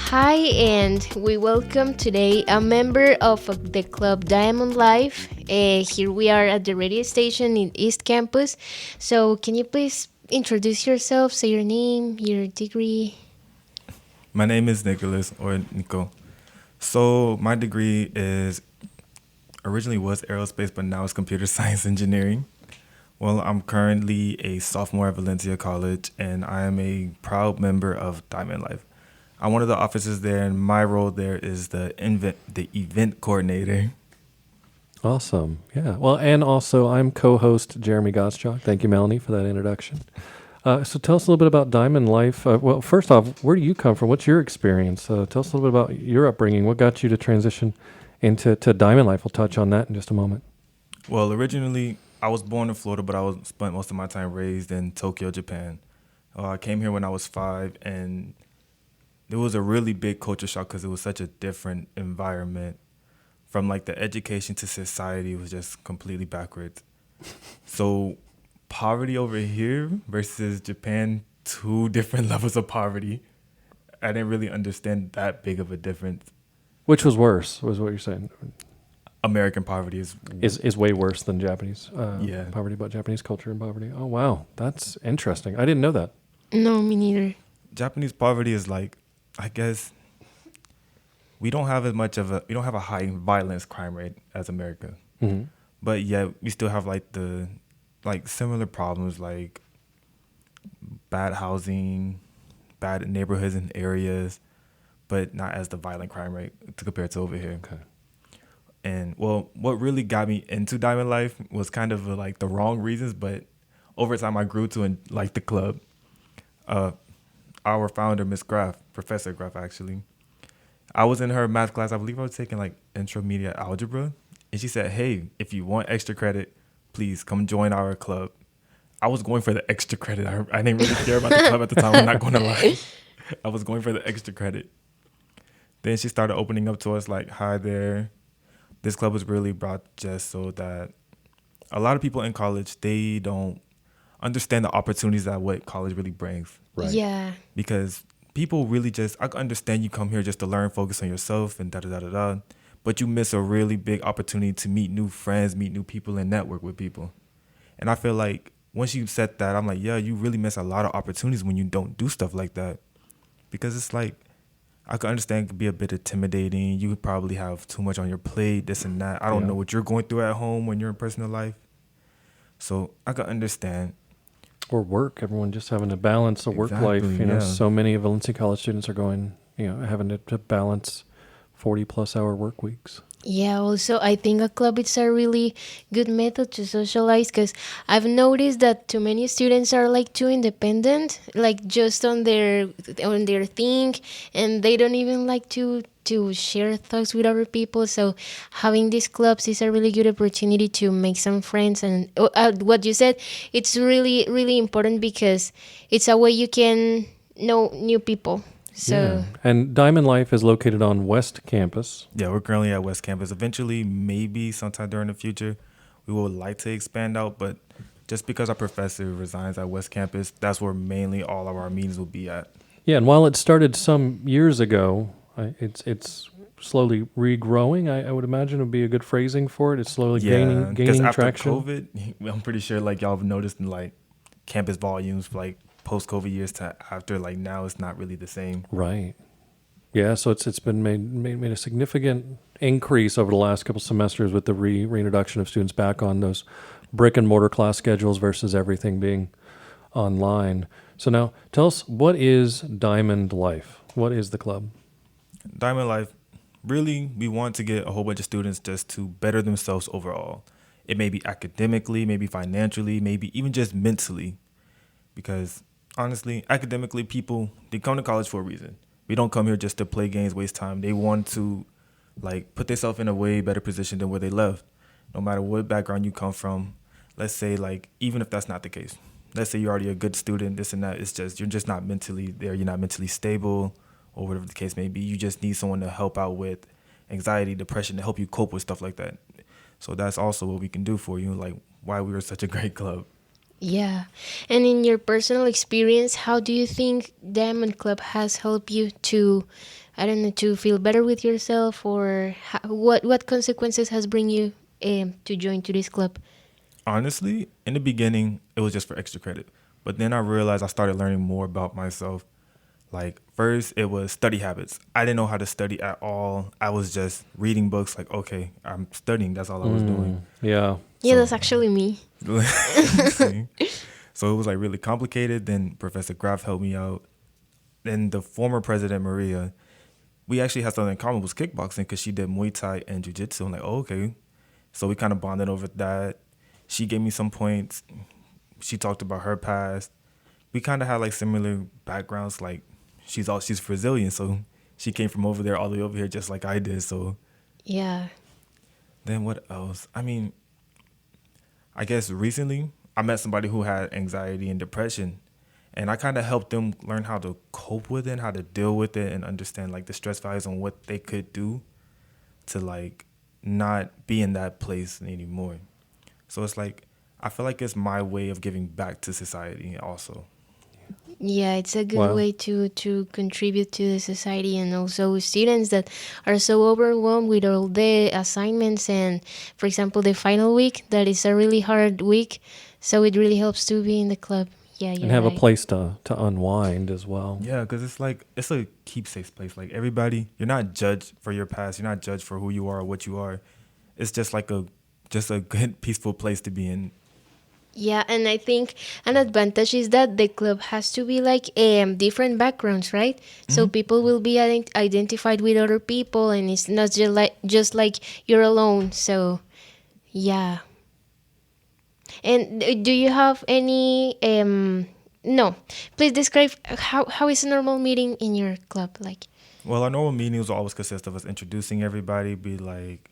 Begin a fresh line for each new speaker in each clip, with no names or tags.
Hi, and we welcome today a member of the club Diamond Life. Here we are at the radio station in East Campus. So, can you please introduce yourself, say your name, your degree?
My name is Nicholas or Nico. So my degree is originally was aerospace, but now it's computer science engineering. Well, I'm currently a sophomore at Valencia College, and I am a proud member of Diamond Life. I'm one of the officers there, and my role there is the event coordinator.
Awesome. Yeah. Well, and also I'm co-host Jeremy Gottschalk. Thank you, Melanie, for that introduction. So tell us a little bit about Diamond Life. Well, first off, where do you come from? What's your experience? Tell us a little bit about your upbringing. What got you to transition into Diamond Life? We'll touch on that in just a moment.
Well, originally I was born in Florida, but spent most of my time raised in Tokyo, Japan. I came here when I was 5, and it was a really big culture shock because it was such a different environment. From like the education to society was just completely backwards. So poverty over here versus Japan, two different levels of poverty. I didn't really understand that big of a difference.
Which was worse, was what you're saying?
American poverty
Is way worse than Japanese
Yeah.
poverty, but Japanese culture and poverty. Oh, wow. That's interesting. I didn't know that.
No, me neither.
Japanese poverty is like, I guess, we don't have a high violence crime rate as America.
Mm-hmm.
But yet we still have like similar problems like bad housing, bad neighborhoods and areas, but not as the violent crime rate to compare to over here.
Okay.
And well, what really got me into Diamond Life was kind of like the wrong reasons, but over time I grew to like the club. Our founder, Miss Graff, Professor Graff actually, I was in her math class. I believe I was taking like intermediate algebra. And she said, hey, if you want extra credit, please come join our club. I was going for the extra credit. I didn't really care about the club at the time. I'm not going to lie. I was going for the extra credit. Then she started opening up to us like, hi there. This club was really brought just so that a lot of people in college, they don't understand the opportunities that what college really brings.
Right.
Yeah.
Because people really I can understand you come here just to learn, focus on yourself and da-da-da-da-da. But you miss a really big opportunity to meet new friends, meet new people, and network with people. And I feel like once you said that, I'm like, yeah, you really miss a lot of opportunities when you don't do stuff like that. Because it's like, I can understand it could be a bit intimidating. You could probably have too much on your plate, this and that. I don't know what you're going through at home when you're in personal life. So I can understand.
Or work. Everyone just having to balance the work life. You know, so many of Valencia College students are going, having to balance 40+ hour work weeks.
Yeah, also, I think a club is a really good method to socialize because I've noticed that too many students are like too independent, like just on their thing, and they don't even like to share thoughts with other people. So having these clubs is a really good opportunity to make some friends. And what you said, it's really, really important because it's a way you can know new people. So
Yeah. And Diamond Life is located on West Campus.
Yeah, we're currently at West Campus. Eventually, maybe sometime during the future, we would like to expand out. But just because our professor resigns at West Campus, that's where mainly all of our meetings will be at.
Yeah, and while it started some years ago, it's slowly regrowing. I would imagine would be a good phrasing for it. It's slowly gaining
after
traction.
COVID, I'm pretty sure like y'all have noticed in like campus volumes, like post-COVID years to after, like now it's not really the same.
Right. Yeah, so it's been made a significant increase over the last couple semesters with the reintroduction of students back on those brick and mortar class schedules versus everything being online. So now tell us, what is Diamond Life? What is the club?
Diamond Life, really, we want to get a whole bunch of students just to better themselves overall. It may be academically, maybe financially, maybe even just mentally. Because honestly, academically, people, they come to college for a reason. We don't come here just to play games, waste time. They want to like put themselves in a way better position than where they left. No matter what background you come from, let's say like, even if that's not the case, let's say you're already a good student, this and that, it's just, you're just not mentally there. You're not mentally stable or whatever the case may be. You just need someone to help out with anxiety, depression, to help you cope with stuff like that. So that's also what we can do for you, like why we were such a great club.
Yeah. And in your personal experience, how do you think Diamond Club has helped you to, I don't know, to feel better with yourself, or what consequences has bring you to join to this club?
Honestly, in the beginning, it was just for extra credit. But then I realized I started learning more about myself. Like, first, it was study habits. I didn't know how to study at all. I was just reading books, like, okay, I'm studying. That's all I was doing.
Yeah.
Yeah, that's
So,
actually me.
see? So it was like really complicated. Then Professor Graf helped me out. Then the former president, Maria, we actually had something in common, was kickboxing, because she did Muay Thai and Jiu Jitsu. I'm like, oh, okay. So we kind of bonded over that. She gave me some points. She talked about her past. We kind of had like similar backgrounds. Like she's Brazilian, so she came from over there all the way over here, just like I did. So
Yeah.
then what else? I mean, I guess recently I met somebody who had anxiety and depression, and I kind of helped them learn how to cope with it, and how to deal with it, and understand like the stress values and what they could do to like not be in that place anymore. So it's like I feel like it's my way of giving back to society also.
Yeah, it's a good
Wow.
way to contribute to the society, and also students that are so overwhelmed with all the assignments and, for example, the final week that is a really hard week. So it really helps to be in the club. Yeah,
And
you're
have a
right.
place to unwind as well.
Yeah, because it's like it's a keepsake place. Like everybody, you're not judged for your past. You're not judged for who you are or what you are. It's just a good peaceful place to be in.
Yeah, and I think an advantage is that the club has to be like different backgrounds, right? So people will be identified with other people, and it's not just like you're alone. So yeah. And do you have any no, please describe how is a normal meeting in your club like?
Well, our normal meetings will always consist of us introducing everybody. Be like,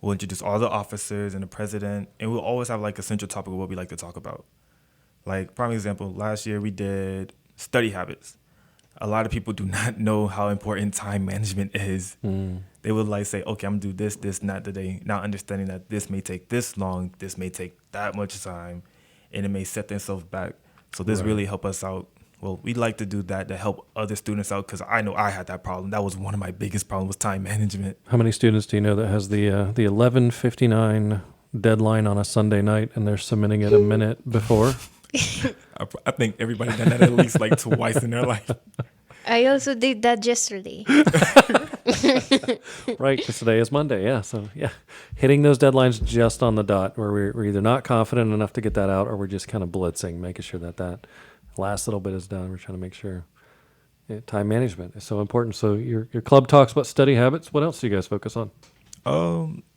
we'll introduce all the officers and the president, and we'll always have like a central topic of what we like to talk about. Like, prime example, last year we did study habits. A lot of people do not know how important time management is. They would like say, okay, I'm gonna do this, and that today, not understanding that this may take this long, this may take that much time, and it may set themselves back. So this
Right.
really help us out. Well, we like to do that to help other students out, because I know I had that problem. That was one of my biggest problems, was time management.
How many students do you know that has the 11:59 deadline on a Sunday night and they're submitting it a minute before?
I think everybody done that at least like twice in their life.
I also did that yesterday.
Right, because today is Monday. Yeah, so yeah, hitting those deadlines just on the dot, where we're either not confident enough to get that out, or we're just kind of blitzing, making sure that last little bit is done. We're trying to make sure. Yeah, time management is so important. So your club talks about study habits. What else do you guys focus on?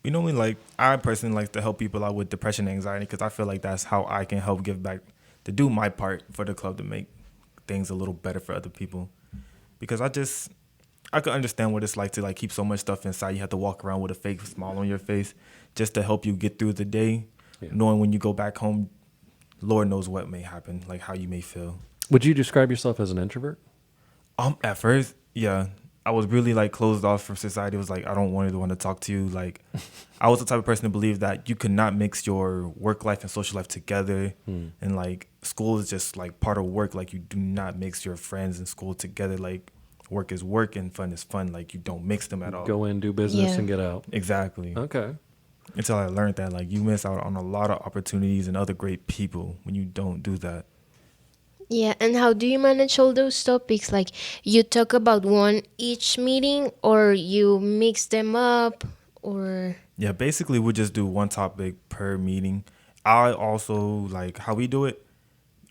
We normally like, I personally like to help people out with depression and anxiety, because I feel like that's how I can help give back, to do my part for the club to make things a little better for other people. Because I could understand what it's like to like keep so much stuff inside. You have to walk around with a fake smile on your face just to help you get through the day,
Yeah.
knowing when you go back home, Lord knows what may happen, like how you may feel.
Would you describe yourself as an introvert?
At first, yeah, I was really like closed off from society. It was like, I don't want to talk to you. Like, I was the type of person to believe that you could not mix your work life and social life together. And like, school is just like part of work. Like, you do not mix your friends and school together. Like, work is work and fun is fun. Like, you don't mix them at all.
Go in, do business,
Yeah.
and get out.
Exactly.
Okay.
Until I learned that, like, you miss out on a lot of opportunities and other great people when you don't do that.
Yeah, and how do you manage all those topics? Like, you talk about one each meeting, or you mix them up, or
Yeah, basically we just do one topic per meeting. I also, like how we do it,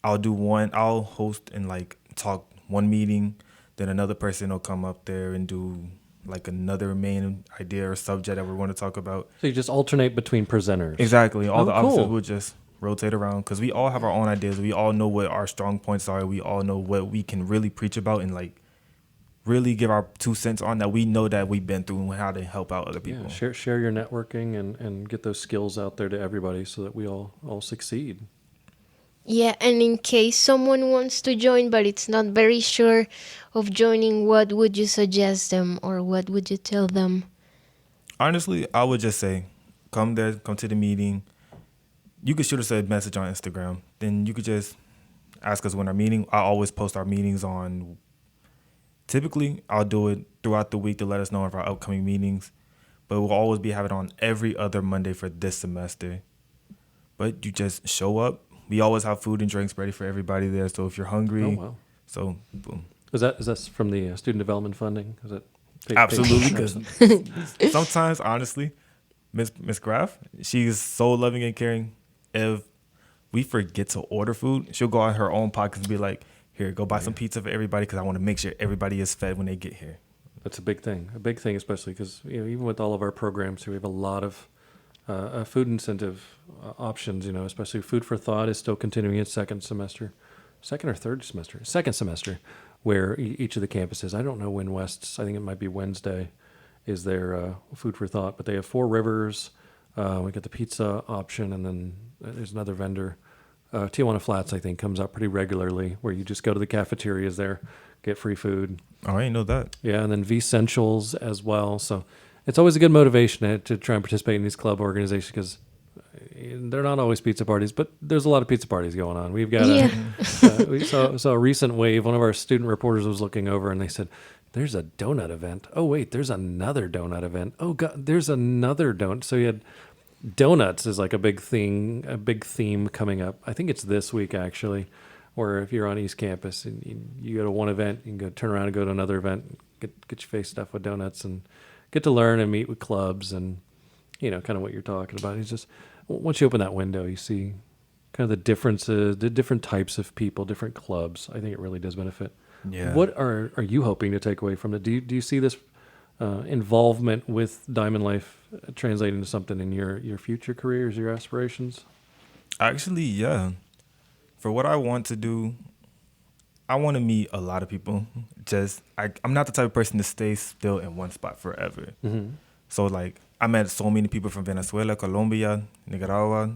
I'll host and like talk one meeting, then another person will come up there and do like another main idea or subject that we want to talk about.
So you just alternate between presenters.
Exactly. All
Oh,
the officers
cool.
will just rotate around, because we all have our own ideas. We all know what our strong points are. We all know what we can really preach about and like really give our 2 cents on, that we know that we've been through, and how to help out other people.
Yeah, share your networking and get those skills out there to everybody so that we all succeed.
yeah. And in case someone wants to join but it's not very sure of joining, what would you suggest them, or what would you tell them?
Honestly, I would just say, come there, come to the meeting. You can shoot us a message on Instagram. then you could just ask us when our meeting. I always post our meetings on. Typically, I'll do it throughout the week to let us know of our upcoming meetings, but we'll always be having it on every other Monday for this semester. But you just show up. We always have food and drinks ready for everybody there. So if you're hungry,
Oh, wow.
so boom.
Is that from the student development funding? Is it
Absolutely, because sometimes, honestly, Miss Graff, she's so loving and caring. If we forget to order food, she'll go out her own pockets and be like, "Here, go buy some pizza for everybody because I want to make sure everybody is fed when they get here."
That's a big thing. A big thing, especially because even with all of our programs here, we have a lot of food incentive options. Especially Food for Thought is still continuing its second semester, second or third semester, second semester, where each of the campuses. I don't know when West's. I think it might be Wednesday, is their Food for Thought. But they have Four Rivers. We got the pizza option, and then there's another vendor. Tijuana Flats, I think, comes out pretty regularly, where you just go to the cafeterias there, get free food.
Oh, I didn't know that.
Yeah, and then V-Centrals as well. So it's always a good motivation to try and participate in these club organizations because they're not always pizza parties, but there's a lot of pizza parties going on. We've got we saw a recent wave. One of our student reporters was looking over and they said, "There's a donut event. Oh, wait, there's another donut event. Oh, God, there's another donut." So you had donuts is like a big theme coming up. I think it's this week actually, where if you're on East Campus and you go to one event, you can go turn around and go to another event, get your face stuffed with donuts and get to learn and meet with clubs and kind of what you're talking about. It's just once you open that window, you see kind of the differences, the different types of people, different clubs. I think it really does benefit.
Yeah.
What are you hoping to take away from it? Do you see this involvement with Diamond Life translate into something in your future careers, your aspirations?
Actually, yeah. For what I want to do, I want to meet a lot of people. I'm not the type of person to stay still in one spot forever.
Mm-hmm.
So, I met so many people from Venezuela, Colombia, Nicaragua,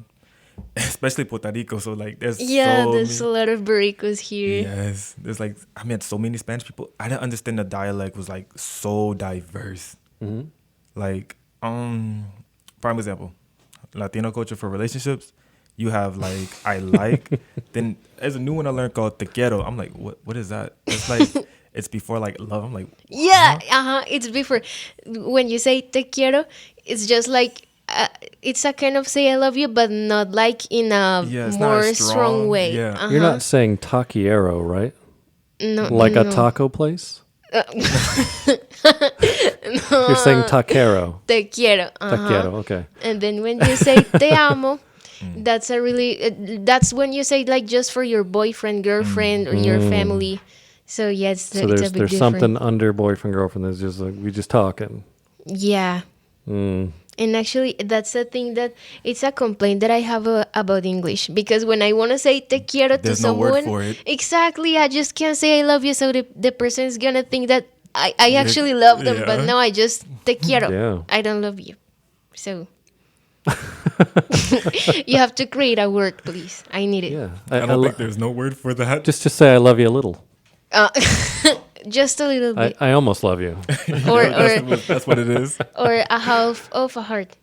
especially Puerto Rico. So, there's
there's a lot of burritos here.
Yes. I met so many Spanish people. I didn't understand the dialect was, so diverse.
Mm-hmm.
Prime example, Latino culture for relationships. You have I like. Then there's a new one I learned called te quiero. I'm like, what is that? It's it's before love. I'm like,
Yeah, it's before. When you say te quiero, it's just it's a kind of say I love you, but not in a
it's
more
not
strong way.
Yeah.
You're not saying taquiero, right?
No,
Like a
no.
taco place? You're saying taquero.
Te quiero.
Taquero, okay.
And then when you say te amo, that's that's when you say just for your boyfriend, girlfriend, or your family. So yes,
So
it's a bit
there's
different.
something under boyfriend, girlfriend that's just we just talking.
Yeah. And actually, that's the thing that it's a complaint that I have about English, because when I want to say te quiero to
There's no
someone,
word for it.
exactly, I just can't say I love you, so the person is gonna think that I actually love them, but
Yeah.
no, I just te quiero.
Yeah.
I don't love you. So you have to create a word, please. I need it.
Yeah.
I don't think there's no word for that.
Just say I love you a little.
Just a little bit,
I almost love you.
or
That's what it is.
or a half of a heart.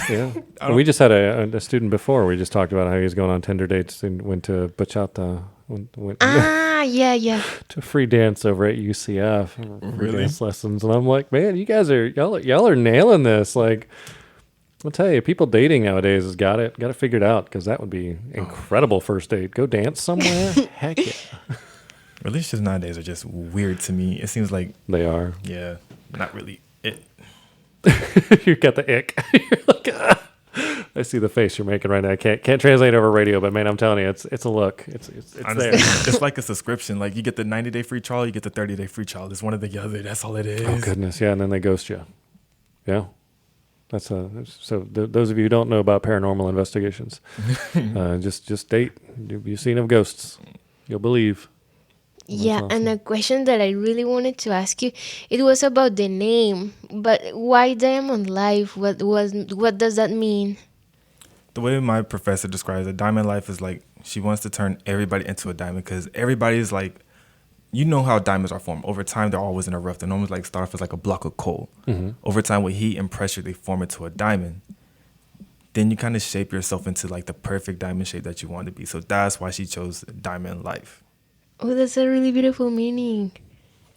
Yeah. We just had a student before. We just talked about how he was going on Tinder dates and went to bachata. Went
Yeah.
to a free dance over at UCF. Free
Really?
dance lessons. And I'm like, man, you guys y'all are nailing this. I'll tell you, people dating nowadays has got it figured out, because that would be incredible first date. Go dance somewhere. Heck yeah.
Relationships nowadays are just weird to me. It seems like,
They are.
yeah, not really it.
You got the ick. You're like, ah. I see the face you're making right now. I can't translate over radio, but man, I'm telling you, it's a look. It's
Honestly,
there.
it's like a subscription. You get the 90-day free trial, you get the 30-day free trial. It's one or the other. That's all it is.
Oh goodness, yeah, and then they ghost you. Yeah, those of you who don't know about paranormal investigations, just date. You've seen of ghosts, you'll believe.
Yeah,
awesome.
and a question that I really wanted to ask you, it was about the name, but why Diamond Life? What does that mean?
The way my professor describes it, Diamond Life is she wants to turn everybody into a diamond, because everybody's you know how diamonds are formed. Over time, they're always in a rough. They normally start off as a block of coal.
Mm-hmm.
Over time, with heat and pressure, they form into a diamond. then you kind of shape yourself into like the perfect diamond shape that you want to be. So that's why she chose diamond life.
Oh, that's a really beautiful meaning.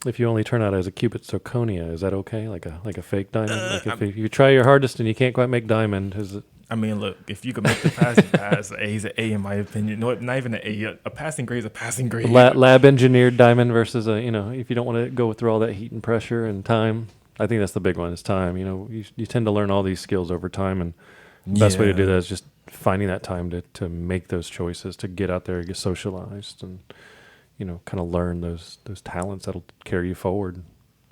If you only turn out as a cubit zirconia, is that okay? Like a fake diamond? Like if you try your hardest and you can't quite make diamond, is it?
I mean, look, if you can make the pass, you pass. An A is an A, in my opinion. No, not even an A. A passing grade is a passing grade.
Lab engineered diamond versus if you don't want to go through all that heat and pressure and time. I think that's the big one is time. You tend to learn all these skills over time, and the best way to do that is just finding that time to make those choices, to get out there, get socialized, and kind of learn those talents that'll carry you forward.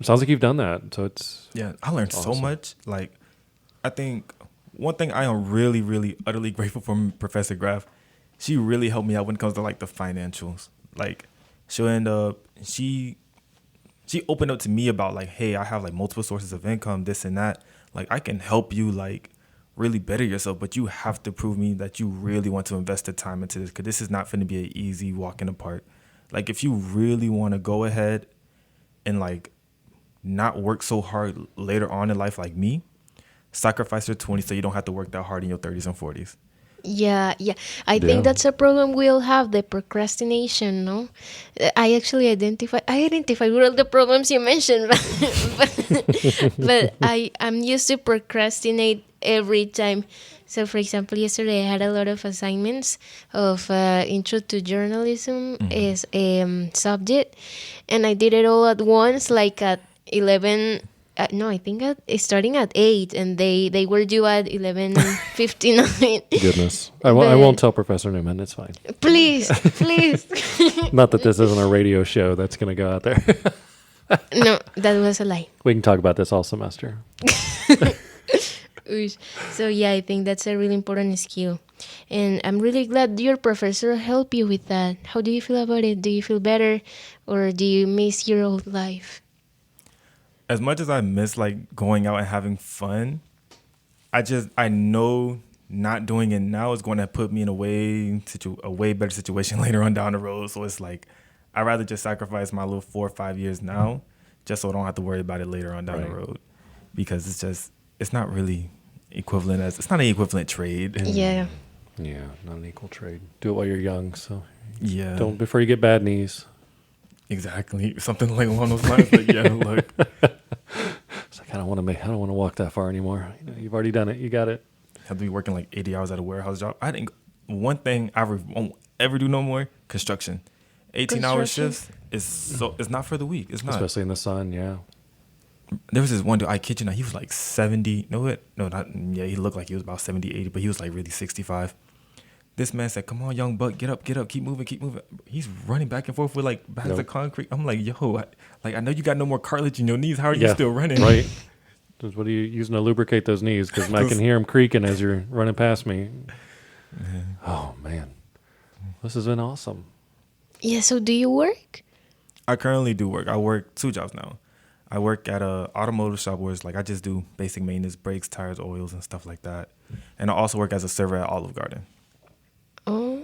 It sounds like you've done that, so it's
I learned so much. Like, I think one thing I am really, really, utterly grateful for Professor Graff. She really helped me out when it comes to like the financials. Like, she'll end up she opened up to me about like, hey, I have like multiple sources of income, this and that. Like, I can help you like really better yourself, but you have to prove me that you really want to invest the time into this, because this is not going to be an easy walk in the park. Like, if you really want to go ahead and like not work so hard later on in life like me, sacrifice your 20s so you don't have to work that hard in your 30s and 40s.
Yeah. I think that's a problem we all have, the procrastination, no? I actually identify with all the problems you mentioned, but I'm used to procrastinate every time. So, for example, yesterday I had a lot of assignments of Intro to Journalism as a subject, and I did it all at once, like at 11. No, I think starting at 8, and they were due at 11:59.
goodness. I won't tell Professor Newman. It's fine.
Please.
Not that this isn't a radio show that's going to go out there.
No, that was a lie.
We can talk about this all semester.
So yeah, I think that's a really important skill, and I'm really glad your professor helped you with that. How do you feel about it? Do you feel better, or do you miss your old life?
As much as I miss like going out and having fun, I know not doing it now is going to put me in a way better situation later on down the road. So it's like, I'd rather just sacrifice my little 4 or 5 years now, just so I don't have to worry about it later on down the road, because it's not really equivalent it's not an equivalent trade.
Yeah,
not an equal trade. Do it while you're young. So don't before you get bad knees.
Exactly, something like along those lines. But yeah, look,
it's like I don't want to walk that far anymore. You've already done it. You got it.
Have to be working like 80 hours at a warehouse job. I think one thing I won't ever do no more: construction. 18-hour shifts it's not for the weak. It's not,
especially in the sun. Yeah.
There was this one dude, I kid you not, he was like 70. He looked like he was about 70, 80, but he was like really 65. This man said, "Come on, young buck, get up, keep moving." He's running back and forth with like bags of concrete. I'm like, yo, I know you got no more cartilage in your knees. How are you still running?
Right. What are you using to lubricate those knees? Because I can hear them creaking as you're running past me. Oh, man. This has been awesome.
Yeah, so do you work?
I currently do work. I work 2 jobs now. I work at a automotive shop where it's like I just do basic maintenance, brakes, tires, oils, and stuff like that. And I also work as a server at Olive Garden.
Oh,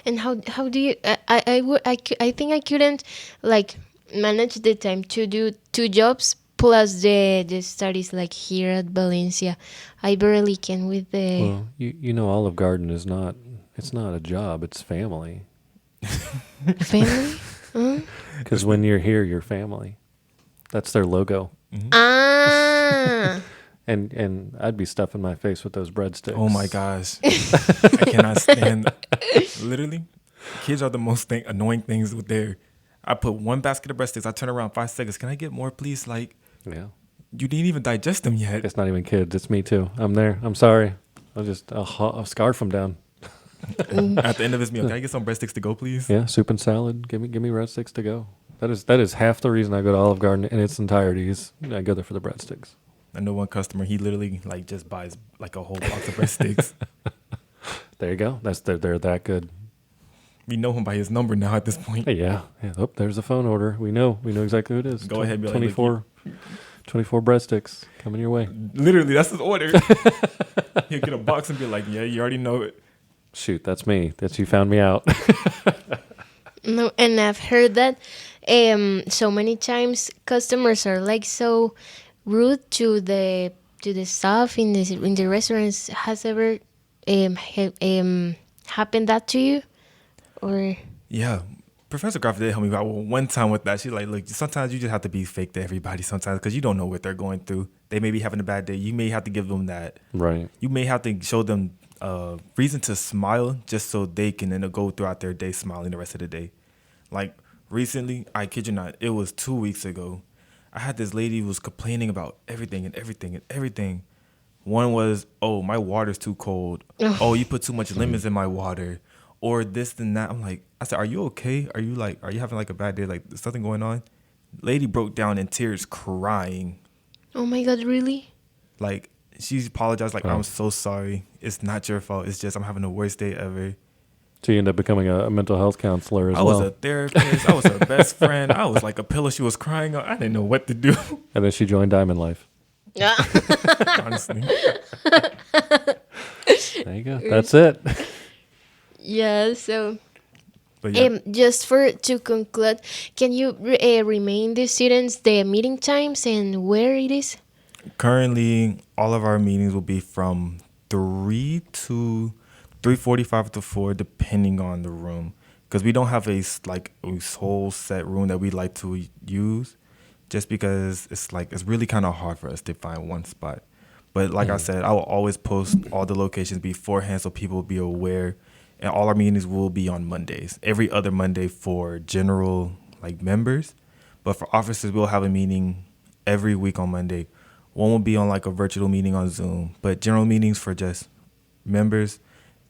and how do you? I think I couldn't like manage the time to do 2 jobs plus the studies like here at Valencia. I barely can with the.
Well, Olive Garden is not. It's not a job. It's family.
Family.
Because when you're here, you're family. That's their logo.
Mm-hmm.
Ah.
And I'd be stuffing my face with those breadsticks.
Oh my gosh. I cannot stand. Literally, kids are the most annoying things with their. I put 1 basket of breadsticks. I turn around 5 seconds. Can I get more, please? Like, you didn't even digest them yet.
It's not even kids. It's me too. I'm there. I'm sorry. I'll scarf them down.
At the end of this meal, can I get some breadsticks to go, please?
Yeah, soup and salad. Give me breadsticks to go. That is half the reason I go to Olive Garden in its entirety. Is I go there for the breadsticks.
I know one customer. He literally like just buys like a whole box of breadsticks.
There you go. They're that good.
We know him by his number now at this point.
Hey, yeah. Oh, there's a phone order. We know exactly who it is.
Go ahead, be like,
24 breadsticks coming your way.
Literally, that's his order. He'll get a box and be like, "Yeah, you already know it."
Shoot, that's me. You found me out.
No, and I've heard that so many times customers are like so rude to the to the staff in the restaurants. Has ever happened that to you, or?
Yeah. Professor Crawford did help me out one time with that. She's like, look, sometimes you just have to be fake to everybody sometimes because you don't know what they're going through. They may be having a bad day. You may have to give them that.
Right.
You may have to show them reason to smile just so they can then go throughout their day smiling the rest of the day. Like recently, I kid you not, it was 2 weeks ago. I had this lady who was complaining about everything and everything and everything. One was, oh, my water's too cold. Oh, you put too much lemons in my water. Or this and that. I'm like, I said, are you okay? Are you having like a bad day? Like, is something going on? Lady broke down in tears crying.
Oh my God, really?
Like, she apologized, like,
Oh.
I'm so sorry. It's not your fault. It's just I'm having the worst day ever.
So you end up becoming a mental health counselor as
I
well.
was a therapist. I was her best friend. I was like a pillow she was crying on. I didn't know what to do,
And then she joined Diamond Life.
Yeah.
honestly.
There you go. That's it.
Yeah. So,
But yeah,
just to conclude, can you remind the students the meeting times and where it is?
currently, all of our meetings will be from 3 to 3:45 to 4, depending on the room. Because we don't have a whole set room that we like to use, just because it's really kind of hard for us to find one spot. But like I said, I will always post all the locations beforehand so people will be aware. And all our meetings will be on Mondays, every other Monday for general members. But for officers, we'll have a meeting every week on Monday. One will be on a virtual meeting on Zoom, but general meetings for just members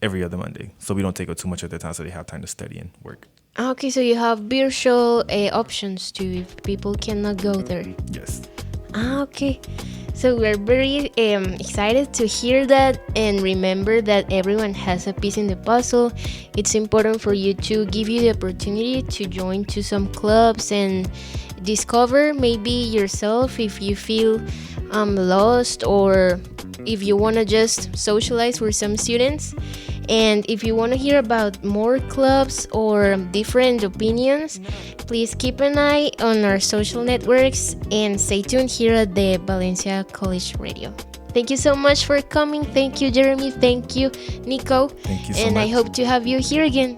every other Monday. So we don't take up too much of their time so they have time to study and work.
Okay, so you have virtual options too if people cannot go there.
Yes.
Okay. So we're very excited to hear that, and remember that everyone has a piece in the puzzle. It's important for you to give you the opportunity to join to some clubs and discover maybe yourself if you feel lost, or if you want to just socialize with some students. And if you want to hear about more clubs or different opinions, please keep an eye on our social networks and stay tuned here at the Valencia College Radio. Thank you so much for coming. Thank you, Jeremy. Thank you, Nico.
Thank you so
and
much.
I hope to have you here again.